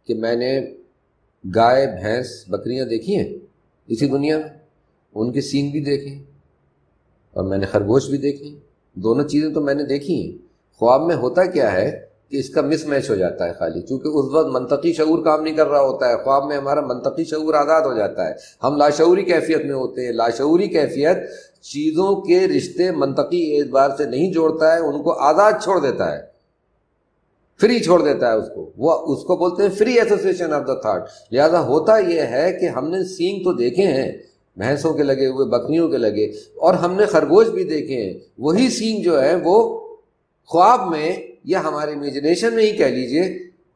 کہ میں نے گائے، بھینس، بکریاں دیکھی ہیں اسی دنیا میں، ان کے سینگ بھی دیکھیں اور میں نے خرگوش بھی دیکھے. دونوں چیزیں تو میں نے دیکھی ہیں. خواب میں ہوتا کیا ہے کہ اس کا مس میچ ہو جاتا ہے خالی، چونکہ اس وقت منطقی شعور کام نہیں کر رہا ہوتا ہے. خواب میں ہمارا منطقی شعور آزاد ہو جاتا ہے، ہم لاشعوری کیفیت میں ہوتے ہیں. لاشعوری کیفیت چیزوں کے رشتے منطقی اعتبار سے نہیں جوڑتا ہے، ان کو آزاد چھوڑ دیتا ہے، فری چھوڑ دیتا ہے اس کو. وہ اس کو بولتے ہیں free association of the thought. لہذا ہوتا یہ ہے کہ ہم نے سینگ تو دیکھے ہیں بھینسوں کے لگے ہوئے، بکریوں کے لگے، اور ہم نے خرگوش بھی دیکھے ہیں۔ وہی سینگ جو ہے وہ خواب میں یا ہمارے امیجنیشن میں ہی کہہ لیجئے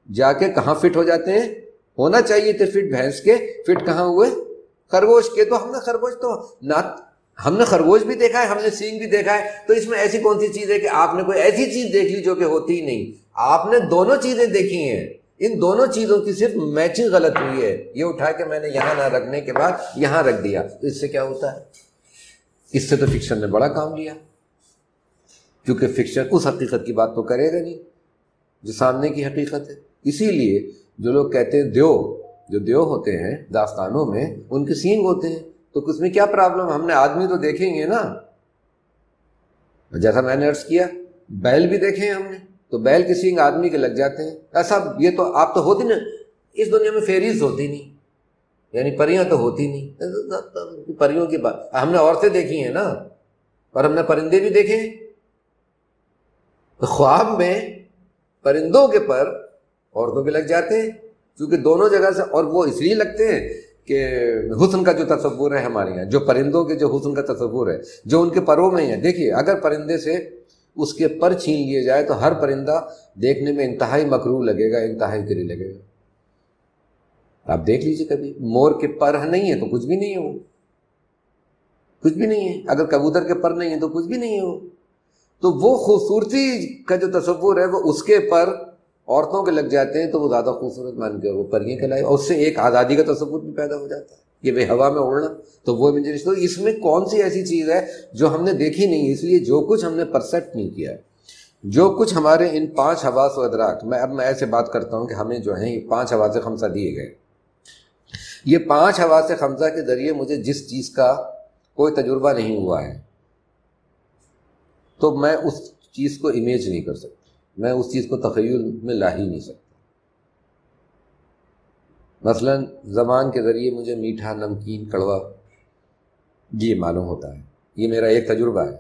جا کے کہاں فٹ ہو جاتے ہیں؟ ہونا چاہیے تھے فٹ بھینس کے، فٹ کہاں ہوئے؟ خرگوش کے۔ تو ہم نے خرگوش تو نہ، ہم نے خرگوش بھی دیکھا ہے، ہم نے سینگ بھی دیکھا ہے، تو اس میں ایسی کون سی چیز ہے کہ آپ نے کوئی ایسی چیز دیکھ لی جو کہ ہوتی ہی نہیں؟ آپ نے دونوں چیزیں دیکھی ہیں، ان دونوں چیزوں کی صرف میچنگ غلط ہوئی ہے۔ یہ اٹھا کے میں نے یہاں نہ رکھنے کے بعد یہاں رکھ دیا، تو اس سے کیا ہوتا ہے؟ اس سے تو فکشن نے بڑا کام لیا، کیونکہ فکشن اس حقیقت کی بات تو کرے گا نہیں جو سامنے کی حقیقت ہے۔ اسی لیے جو لوگ کہتے ہیں جو دیو ہوتے ہیں داستانوں میں، ان کے سینگ ہوتے ہیں، تو اس میں کیا پرابلم؟ ہم نے آدمی تو دیکھیں گے نا، جیسا میں نے عرض کیا بیل بھی دیکھے ہیں ہم نے، تو بیل کے سینگ آدمی کے لگ جاتے ہیں۔ ایسا یہ تو آپ تو ہوتی نا، اس دنیا میں فیریز ہوتی نہیں، یعنی پریاں تو ہوتی نہیں، پریوں کی بات ہم نے عورتیں دیکھی ہیں نا، اور ہم نے پرندے بھی دیکھے ہیں۔ خواب میں پرندوں کے پر عورتوں کے لگ جاتے ہیں، کیونکہ دونوں جگہ سے، اور وہ اس لیے لگتے ہیں کہ حسن کا جو تصور ہے ہمارے یہاں، جو پرندوں کے جو حسن کا تصور ہے جو ان کے پروں میں ہے۔ دیکھیے اگر پرندے سے اس کے پر چھین لیے جائے تو ہر پرندہ دیکھنے میں انتہائی مکروہ لگے گا، انتہائی گری لگے گا۔ آپ دیکھ لیجیے کبھی، مور کے پر نہیں ہے تو کچھ بھی نہیں ہے، وہ کچھ بھی نہیں ہے۔ اگر کبوتر کے پر نہیں ہے تو کچھ بھی نہیں ہے وہ۔ تو وہ خوبصورتی کا جو تصور ہے وہ اس کے پر عورتوں کے لگ جاتے ہیں تو وہ زیادہ خوبصورت مان کے وہ پریاں کہلائے، اور اس سے ایک آزادی کا تصور بھی پیدا ہو جاتا ہے، یہ بے ہوا میں اڑنا، تو وہ تو اس میں کون سی ایسی چیز ہے جو ہم نے دیکھی نہیں؟ اس لیے جو کچھ ہم نے پرسیپٹ نہیں کیا ہے، جو کچھ ہمارے ان 5 حواس و ادراک، میں ایسے بات کرتا ہوں کہ ہمیں جو ہیں یہ 5 حواس خمسہ دیے گئے، یہ 5 حواس خمسہ کے ذریعے مجھے جس چیز کا کوئی تجربہ نہیں ہوا ہے تو میں اس چیز کو امیج نہیں کر سکتا، میں اس چیز کو تخیل میں لا ہی نہیں سکتا۔ مثلا زبان کے ذریعے مجھے میٹھا، نمکین، کڑوا یہ معلوم ہوتا ہے، یہ میرا ایک تجربہ ہے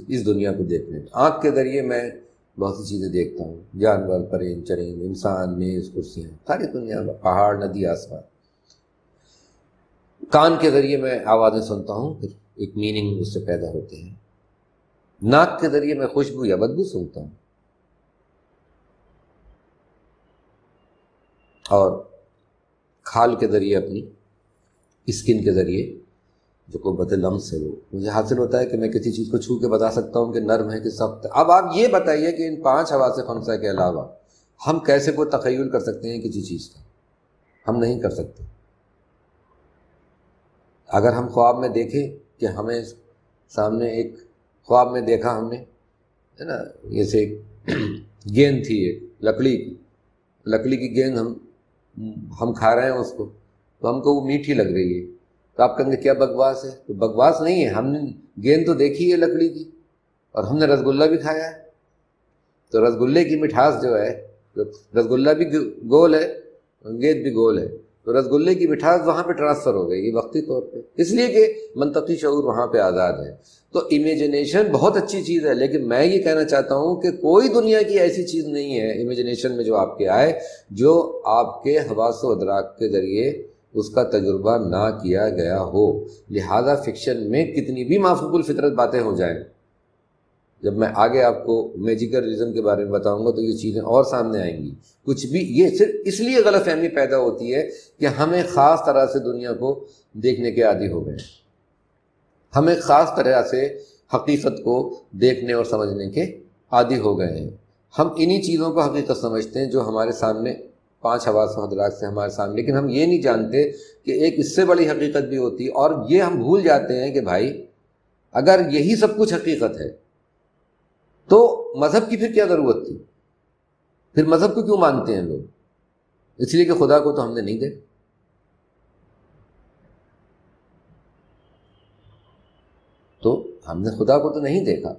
اس دنیا کو دیکھنے میں۔ آنکھ کے ذریعے میں بہت سی چیزیں دیکھتا ہوں، جانور، پرند چرند، انسان، میز، کرسیاں، ساری دنیا میں، پہاڑ، ندی، آسمان۔ کان کے ذریعے میں آوازیں سنتا ہوں، پھر ایک میننگ اس سے پیدا ہوتے ہیں۔ ناک کے ذریعے میں خوشبو یا بدبو سنتا ہوں، اور کھال کے ذریعے، اپنی اسکن کے ذریعے جو قوت لمس ہے وہ مجھے حاصل ہوتا ہے کہ میں کسی چیز کو چھو کے بتا سکتا ہوں کہ نرم ہے کہ سخت ہے۔ اب آپ یہ بتائیے کہ ان 5 حواس خمسہ کے علاوہ ہم کیسے کوئی تخیل کر سکتے ہیں کسی چیز کا؟ ہم نہیں کر سکتے۔ اگر ہم خواب میں دیکھیں کہ ہمیں سامنے ایک خواب میں دیکھا ہم نے، ہے نا، جیسے ایک گیند تھی، ایک لکڑی کی گیند ہم کھا رہے ہیں اس کو، تو ہم کو وہ میٹھی لگ رہی ہے، تو آپ کہیں گے کیا بکواس ہے؟ تو بکواس نہیں ہے، ہم نے گیند تو دیکھی ہے لکڑی کی، اور ہم نے رسگلہ بھی کھایا ہے، تو رسگلے کی مٹھاس جو ہے، رسگلہ بھی گول ہے، گیند بھی گول ہے، تو رسگلے کی مٹھاس وہاں پہ ٹرانسفر ہو گئی وقتی طور پہ، اس لیے کہ منطقی شعور وہاں پہ آزاد ہے۔ تو امیجنیشن بہت اچھی چیز ہے، لیکن میں یہ کہنا چاہتا ہوں کہ کوئی دنیا کی ایسی چیز نہیں ہے امیجنیشن میں جو آپ کے آئے جو آپ کے حواس و ادراک کے ذریعے اس کا تجربہ نہ کیا گیا ہو۔ لہذا فکشن میں کتنی بھی مافوق الفطرت باتیں ہو جائیں، جب میں آگے آپ کو میجیکل ریزن کے بارے میں بتاؤں گا تو یہ چیزیں اور سامنے آئیں گی۔ کچھ بھی یہ صرف اس لیے غلط فہمی پیدا ہوتی ہے کہ ہمیں خاص طرح سے دنیا کو دیکھنے کے عادی ہو گئے، ہمیں خاص طرح سے حقیقت کو دیکھنے اور سمجھنے کے عادی ہو گئے ہیں۔ ہم انہی چیزوں کو حقیقت سمجھتے ہیں جو ہمارے سامنے 5 حواس و ادراک سے ہمارے سامنے، لیکن ہم یہ نہیں جانتے کہ ایک اس سے بڑی حقیقت بھی ہوتی ہے، اور یہ ہم بھول جاتے ہیں کہ بھائی اگر یہی سب کچھ حقیقت ہے تو مذہب کی پھر کیا ضرورت تھی؟ پھر مذہب کو کیوں مانتے ہیں لوگ؟ اس لیے کہ خدا کو تو ہم نے نہیں دیکھا۔ تو ہم نے خدا کو تو نہیں دیکھا،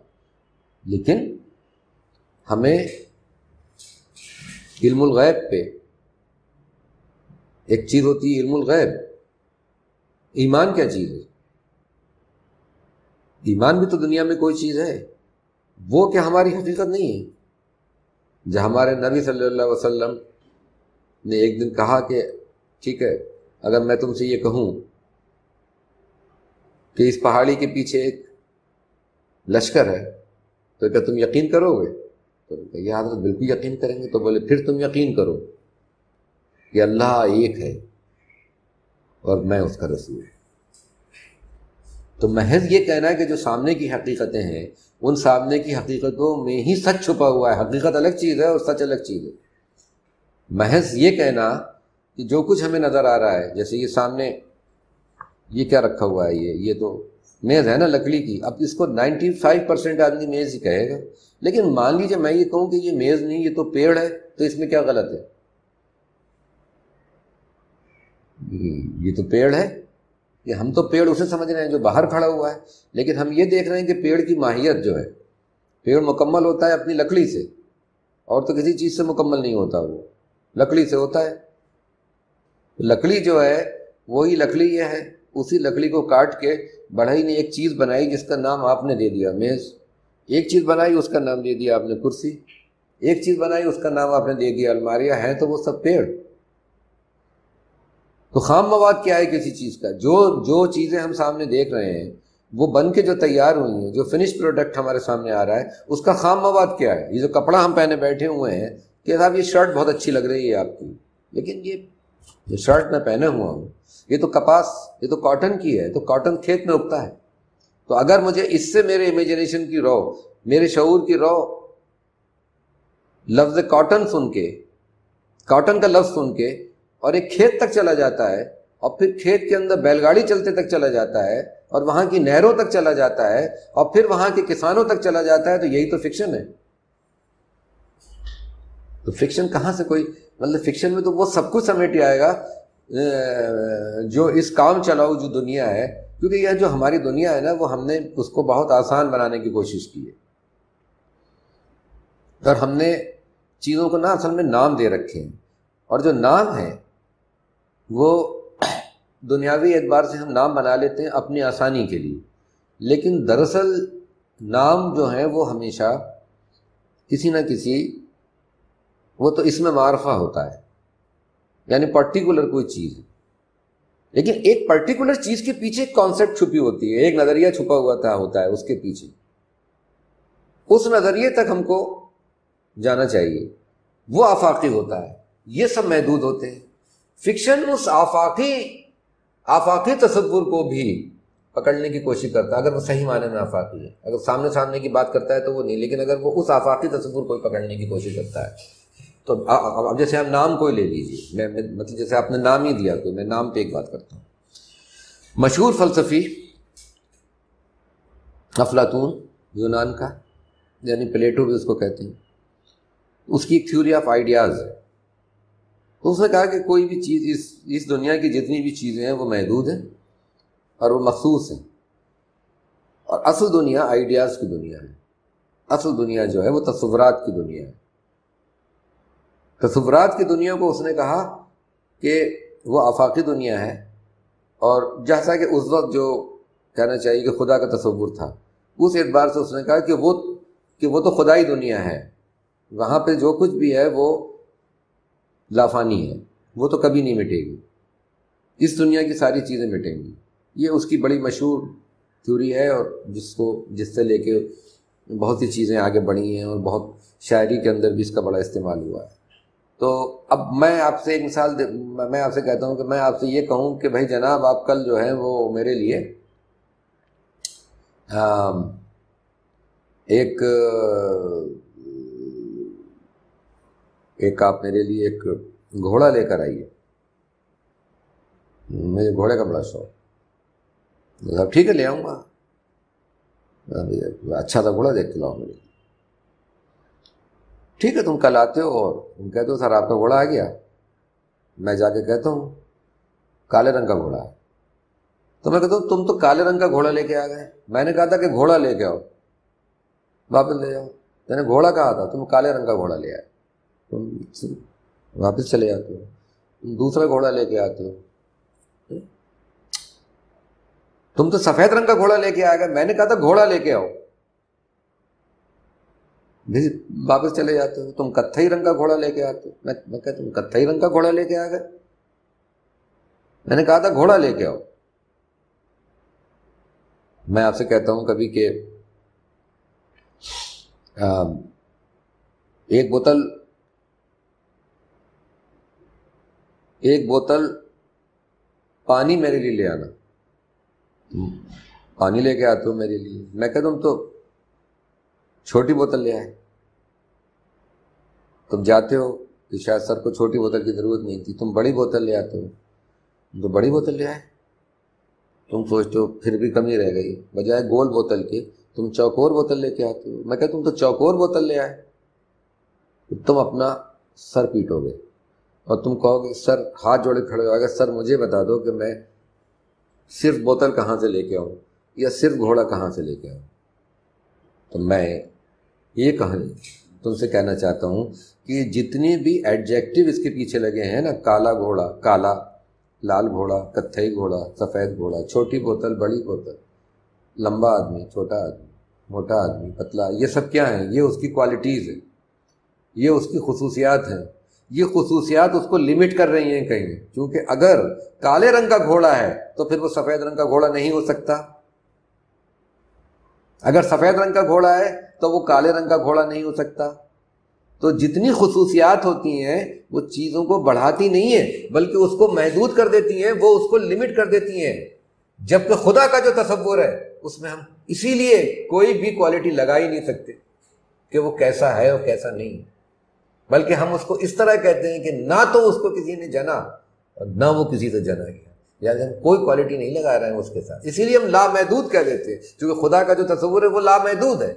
لیکن ہمیں علم الغیب پہ، ایک چیز ہوتی ہے علم الغیب، ایمان کیا چیز ہے؟ ایمان بھی تو دنیا میں کوئی چیز ہے، وہ کہ ہماری حقیقت نہیں ہے۔ جب ہمارے نبی صلی اللہ علیہ وسلم نے ایک دن کہا کہ ٹھیک ہے، اگر میں تم سے یہ کہوں کہ اس پہاڑی کے پیچھے ایک لشکر ہے، تو کیا تم یقین کرو گے؟ تو یہ حضرت بالکل یقین کریں گے۔ تو بولے پھر تم یقین کرو کہ اللہ ایک ہے اور میں اس کا رسول ہوں۔ تو محض یہ کہنا ہے کہ جو سامنے کی حقیقتیں ہیں ان سامنے کی حقیقتوں میں ہی سچ چھپا ہوا ہے، حقیقت الگ چیز ہے اور سچ الگ چیز ہے۔ محض یہ کہنا کہ جو کچھ ہمیں نظر آ رہا ہے، جیسے یہ سامنے یہ کیا رکھا ہوا ہے، یہ تو میز ہے نا لکڑی کی، اب اس کو 95% آدمی میز ہی کہے گا، لیکن مان لیجیے میں یہ کہوں کہ یہ میز نہیں، یہ تو پیڑ ہے، تو اس میں کیا غلط ہے؟ یہ تو پیڑ ہے، کہ ہم تو پیڑ اسے سمجھ رہے ہیں جو باہر کھڑا ہوا ہے، لیکن ہم یہ دیکھ رہے ہیں کہ پیڑ کی ماہیت جو ہے، پیڑ مکمل ہوتا ہے اپنی لکڑی سے، اور تو کسی چیز سے مکمل نہیں ہوتا، وہ لکڑی سے ہوتا ہے۔ لکڑی جو ہے وہی لکڑی یہ ہے، اسی لکڑی کو کاٹ کے بڑھئی نے ایک چیز بنائی جس کا نام آپ نے دے دیا میز، ایک چیز بنائی اس کا نام دے دیا آپ نے کرسی، ایک چیز بنائی اس کا نام آپ نے دے دیا الماریاں، ہیں تو وہ سب پیڑ۔ تو خام مواد کیا ہے کسی چیز کا؟ جو چیزیں ہم سامنے دیکھ رہے ہیں وہ بن کے جو تیار ہوئی ہیں، جو فنش پروڈکٹ ہمارے سامنے آ رہا ہے، اس کا خام مواد کیا ہے؟ یہ جو کپڑا ہم پہنے بیٹھے ہوئے ہیں کہ صاحب یہ شرٹ بہت اچھی لگ رہی ہے آپ کی، لیکن یہ شرٹ میں پہنے ہوا ہوں، یہ تو کپاس، یہ تو کاٹن کی ہے، تو کاٹن کھیت میں اگتا ہے۔ تو اگر مجھے اس سے میرے امیجنیشن کی رو، میرے شعور کی رو لفظ کاٹن سن کے، کاٹن کا لفظ سن کے، اور ایک کھیت تک چلا جاتا ہے، اور پھر کھیت کے اندر بیل گاڑی چلتے تک چلا جاتا ہے، اور وہاں کی نہروں تک چلا جاتا ہے، اور پھر وہاں کے کسانوں تک چلا جاتا ہے، تو یہی تو فکشن ہے۔ تو فکشن کہاں سے کوئی، مطلب فکشن میں تو وہ سب کچھ سمیٹ آئے گا جو اس کام چلاؤ جو دنیا ہے، کیونکہ یہ جو ہماری دنیا ہے نا، وہ ہم نے اس کو بہت آسان بنانے کی کوشش کی ہے، اور ہم نے چیزوں کو نا اصل میں نام دے رکھے ہیں، اور جو نام ہے وہ دنیاوی اعتبار سے ہم نام بنا لیتے ہیں اپنی آسانی کے لیے، لیکن دراصل نام جو ہیں وہ ہمیشہ کسی نہ کسی، وہ تو اس میں معرفہ ہوتا ہے، یعنی پرٹیکولر کوئی چیز ہے، لیکن ایک پرٹیکولر چیز کے پیچھے ایک کانسیپٹ چھپی ہوتی ہے، ایک نظریہ چھپا ہوا ہوتا ہے اس کے پیچھے، اس نظریے تک ہم کو جانا چاہیے، وہ آفاقی ہوتا ہے، یہ سب محدود ہوتے ہیں۔ فکشن اس آفاقی تصور کو بھی پکڑنے کی کوشش کرتا ہے، اگر وہ صحیح معنی میں آفاقی ہے، اگر سامنے کی بات کرتا ہے تو وہ نہیں، لیکن اگر وہ اس آفاقی تصور کو پکڑنے کی کوشش کرتا ہے تو اب جیسے آپ نام کو ہی لے لیجیے، میں مطلب جیسے آپ نے نام ہی دیا کوئی، میں نام پہ ایک بات کرتا ہوں۔ مشہور فلسفی افلاطون، یونان کا، یعنی پلیٹو بھی اس کو کہتے ہیں، اس کی ایک تھیوری آف آئیڈیاز ہے۔ تو اس نے کہا کہ کوئی بھی چیز، اس دنیا کی جتنی بھی چیزیں ہیں وہ محدود ہیں اور وہ مخصوص ہیں، اور اصل دنیا آئیڈیاز کی دنیا ہے، اصل دنیا جو ہے وہ تصورات کی دنیا ہے۔ تصورات کی دنیا کو اس نے کہا کہ وہ آفاقی دنیا ہے، اور جیسا کہ اس وقت جو کہنا چاہیے کہ خدا کا تصور تھا، اس اعتبار سے اس نے کہا کہ وہ تو خدائی دنیا ہے، وہاں پہ جو کچھ بھی ہے وہ لافانی ہے، وہ تو کبھی نہیں مٹے گی، اس دنیا کی ساری چیزیں مٹیں گی۔ یہ اس کی بڑی مشہور تھیوری ہے، اور جس سے لے کے بہت سی چیزیں آگے بڑھی ہیں، اور بہت شاعری کے اندر بھی اس کا بڑا استعمال ہوا ہے۔ تو اب میں آپ سے ایک مثال میں آپ سے کہتا ہوں کہ میں آپ سے یہ کہوں کہ بھائی جناب آپ کل جو ہے وہ میرے لیے ایک آپ میرے لیے ایک گھوڑا لے کر آئیے، مجھے گھوڑے کا بڑا شوق، ٹھیک ہے لے آؤں گا، اچھا سا گھوڑا دیکھ کے لاؤ میرے لیے، ٹھیک ہے تم کل آتے ہو اور تم کہتے ہو سر آپ کا گھوڑا آ گیا، میں جا کے کہتا ہوں کالے رنگ کا گھوڑا ہے، تو میں کہتا ہوں تم تو کالے رنگ کا گھوڑا لے کے آ گئے، میں نے کہا تھا کہ گھوڑا لے کے آؤ، واپس لے جاؤ، میں نے گھوڑا کہا تھا، تم کالے رنگ کا گھوڑا لے آئے، تم واپس چلے جاتے ہو، تم دوسرا گھوڑا لے کے آتے ہو، تم تو سفید رنگ کا گھوڑا لے کے آ گئے، میں نے کہا تھا گھوڑا لے کے آؤ، واپس چلے جاتے ہو، تم کتھئی رنگ کا گھوڑا لے کے آتے ہو، میں کہتا ہوں کتھئی رنگ کا گھوڑا لے کے آ گئے، میں نے کہا تھا گھوڑا لے کے آؤ، میں آپ سے کہتا ہوں کبھی کہ ایک بوتل پانی میرے لیے لے آنا. پانی لے کے آتے ہو میرے لیے, میں کہتا ہوں تو چھوٹی بوتل لے آئے. تم جاتے ہو کہ شاید سر کو چھوٹی بوتل کی ضرورت نہیں تھی, تم بڑی بوتل لے آتے ہو, تو بڑی بوتل لے آئے. تم سوچتے ہو پھر بھی کمی رہ گئی, بجائے گول بوتل کے تم چوکور بوتل لے کے آتے ہو. میں کہتا ہوں تو چوکور بوتل لے آئے. تم اپنا سر پیٹو گے اور تم کہو گے سر, ہاتھ جوڑے کھڑے ہو گے, سر مجھے بتا دو کہ میں صرف بوتل کہاں سے لے کے آؤں یا صرف گھوڑا کہاں سے لے کے آؤں. تو میں یہ کہانی تم سے کہنا چاہتا ہوں کہ جتنی بھی ایڈجیکٹو اس کے پیچھے لگے ہیں نا, کالا گھوڑا, کالا, لال گھوڑا, کتھئی گھوڑا, سفید گھوڑا, چھوٹی بوتل, بڑی بوتل, لمبا آدمی, چھوٹا آدمی, موٹا آدمی, پتلا, یہ سب کیا ہیں؟ یہ اس کی کوالٹیز ہیں, یہ اس کی خصوصیات ہیں. یہ خصوصیات اس کو لمٹ کر رہی ہیں کہیں, کیونکہ اگر کالے رنگ کا گھوڑا ہے تو پھر وہ سفید رنگ کا گھوڑا نہیں ہو سکتا. اگر سفید رنگ کا گھوڑا ہے تو وہ کالے رنگ کا گھوڑا نہیں ہو سکتا. تو جتنی خصوصیات ہوتی ہیں وہ چیزوں کو بڑھاتی نہیں ہیں بلکہ اس کو محدود کر دیتی ہیں, وہ اس کو لمٹ کر دیتی ہیں. جبکہ خدا کا جو تصور ہے اس میں ہم اسی لیے کوئی بھی کوالٹی لگا ہی نہیں سکتے کہ وہ کیسا ہے اور کیسا نہیں, بلکہ ہم اس کو اس طرح کہتے ہیں کہ نہ تو اس کو کسی نے جنا اور نہ وہ کسی سے جنا گیا, یعنی ہم کوئی کوالٹی نہیں لگا رہے ہیں اس کے ساتھ. اسی لیے ہم لامحدود کہہ دیتے ہیں, کیونکہ خدا کا جو تصور ہے وہ لامحدود ہے.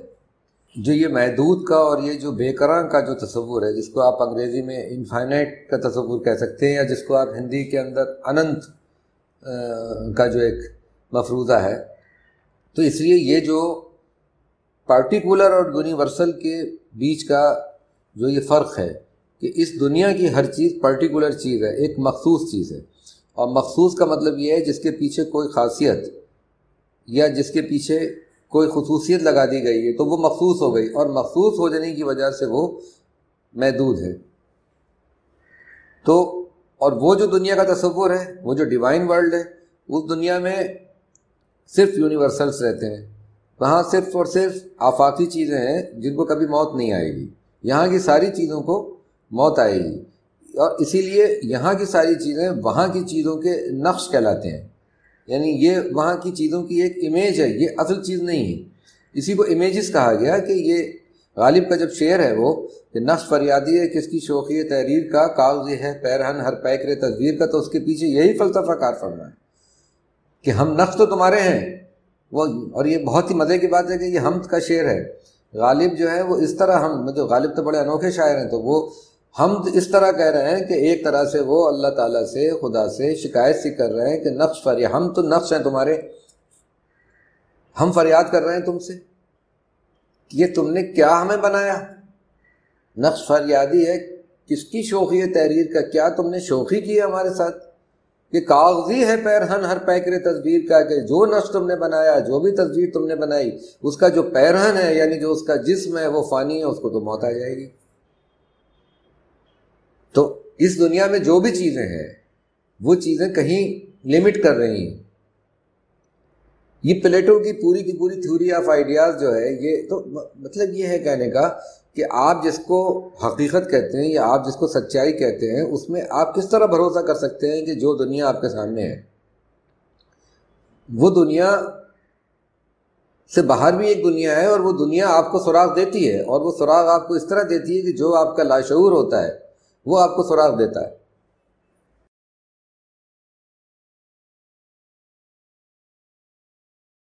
جو یہ محدود کا اور یہ جو بے کراں کا جو تصور ہے, جس کو آپ انگریزی میں انفائنائٹ کا تصور کہہ سکتے ہیں, یا جس کو آپ ہندی کے اندر اننت کا جو ایک مفروضہ ہے, تو اس لیے یہ جو پارٹیکولر اور یونیورسل کے بیچ کا جو یہ فرق ہے کہ اس دنیا کی ہر چیز پرٹیکولر چیز ہے, ایک مخصوص چیز ہے. اور مخصوص کا مطلب یہ ہے جس کے پیچھے کوئی خاصیت یا جس کے پیچھے کوئی خصوصیت لگا دی گئی ہے تو وہ مخصوص ہو گئی, اور مخصوص ہو جانے کی وجہ سے وہ محدود ہے. تو اور وہ جو دنیا کا تصور ہے, وہ جو ڈیوائن ورلڈ ہے, اس دنیا میں صرف یونیورسلس رہتے ہیں. وہاں صرف اور صرف آفاقی چیزیں ہیں جن کو کبھی موت نہیں آئے گی. یہاں کی ساری چیزوں کو موت آئے گی, اور اسی لیے یہاں کی ساری چیزیں وہاں کی چیزوں کے نقش کہلاتے ہیں. یعنی یہ وہاں کی چیزوں کی ایک امیج ہے, یہ اصل چیز نہیں ہے. اسی کو امیجز کہا گیا کہ یہ غالب کا جب شعر ہے وہ کہ نقش فریادی ہے کس کی شوخی تحریر کا, کاغذ ہے پیرہن ہر پیکر تصویر کا, تو اس کے پیچھے یہی فلسفہ کار فرما ہے کہ ہم نقش تو تمہارے ہیں وہ. اور یہ بہت ہی مزے کی بات ہے کہ یہ حمد کا شعر ہے. غالب جو ہے وہ اس طرح, ہم جو غالب تو بڑے انوکھے شاعر ہیں, تو وہ حمد اس طرح کہہ رہے ہیں کہ ایک طرح سے وہ اللہ تعالیٰ سے, خدا سے شکایت سی کر رہے ہیں کہ نقش فریاد, ہم تو نقش ہیں تمہارے, ہم فریاد کر رہے ہیں تم سے کہ یہ تم نے کیا ہمیں بنایا. نقش فریادی ہے کس کی شوخی تحریر کا, کیا تم نے شوخی کی ہے ہمارے ساتھ, کہ کاغذی ہے پیرہن ہر پیکر تصویر کا, کہ جو نقش تم نے بنایا, جو بھی تصویر تم نے بنائی, اس کا جو پیرہن ہے یعنی جو اس کا جسم ہے وہ فانی ہے, اس کو تو موت آ جائے گی. تو اس دنیا میں جو بھی چیزیں ہیں وہ چیزیں کہیں لمٹ کر رہی ہیں. یہ پلیٹو کی پوری تھیوری آف آئیڈیاز جو ہے, یہ تو مطلب یہ ہے کہنے کا کہ آپ جس کو حقیقت کہتے ہیں یا آپ جس کو سچائی کہتے ہیں, اس میں آپ کس طرح بھروسہ کر سکتے ہیں کہ جو دنیا آپ کے سامنے ہے وہ دنیا سے باہر بھی ایک دنیا ہے, اور وہ دنیا آپ کو سراغ دیتی ہے, اور وہ سراغ آپ کو اس طرح دیتی ہے کہ جو آپ کا لاشعور ہوتا ہے وہ آپ کو سراغ دیتا ہے.